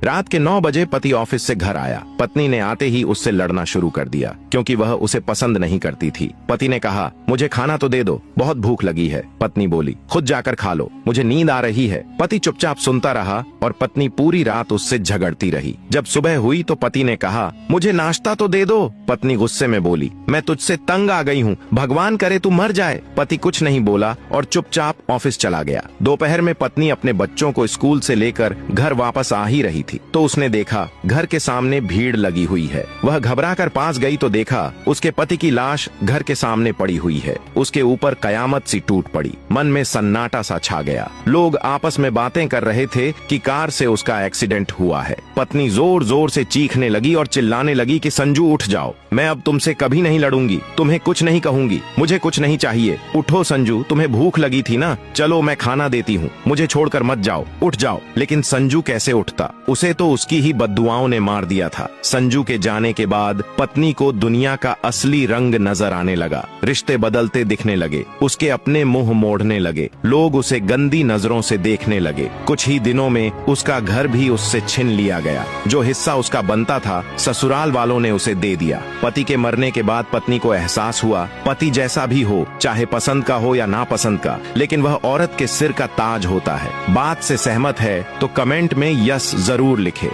रात के 9 बजे पति ऑफिस से घर आया। पत्नी ने आते ही उससे लड़ना शुरू कर दिया क्योंकि वह उसे पसंद नहीं करती थी। पति ने कहा, मुझे खाना तो दे दो, बहुत भूख लगी है। पत्नी बोली, खुद जाकर खा लो, मुझे नींद आ रही है। पति चुपचाप सुनता रहा और पत्नी पूरी रात उससे झगड़ती रही। जब सुबह हुई तो पति ने कहा, मुझे नाश्ता तो दे दो। पत्नी गुस्से में बोली, मैं तुझसे तंग आ गई हूँ, भगवान करे तू मर जाए। पति कुछ नहीं बोला और चुपचाप ऑफिस चला गया। दोपहर में पत्नी अपने बच्चों को स्कूल से लेकर घर वापस आ ही रही थी तो उसने देखा घर के सामने भीड़ लगी हुई है। वह घबराकर पास गई तो देखा उसके पति की लाश घर के सामने पड़ी हुई है। उसके ऊपर कयामत सी टूट पड़ी। मन में सन्नाटा सा छा गया। लोग आपस में बातें कर रहे थे कि कार से उसका एक्सीडेंट हुआ है। पत्नी जोर जोर से चीखने लगी और चिल्लाने लगी कि संजू उठ जाओ, मैं अब तुमसे कभी नहीं लड़ूंगी, तुम्हें कुछ नहीं कहूंगी, मुझे कुछ नहीं चाहिए। उठो संजू, तुम्हें भूख लगी थी ना, चलो मैं खाना देती हूँ, मुझे छोड़कर मत जाओ, उठ जाओ। लेकिन संजू कैसे उठता, उसे तो उसकी ही बद्दुआओं ने मार दिया था। संजू के जाने के बाद पत्नी को दुनिया का असली रंग नजर आने लगा। रिश्ते बदलते दिखने लगे, उसके अपने मुंह मोड़ने लगे, लोग उसे गंदी नजरों से देखने लगे। कुछ ही दिनों में उसका घर भी उससे छीन लिया गया। जो हिस्सा उसका बनता था ससुराल वालों ने उसे दे दिया। पति के मरने के बाद पत्नी को एहसास हुआ, पति जैसा भी हो, चाहे पसंद का हो या नापसंद का, लेकिन वह औरत के सिर का ताज होता है। बात से सहमत है तो कमेंट में यस जरूर लिखे।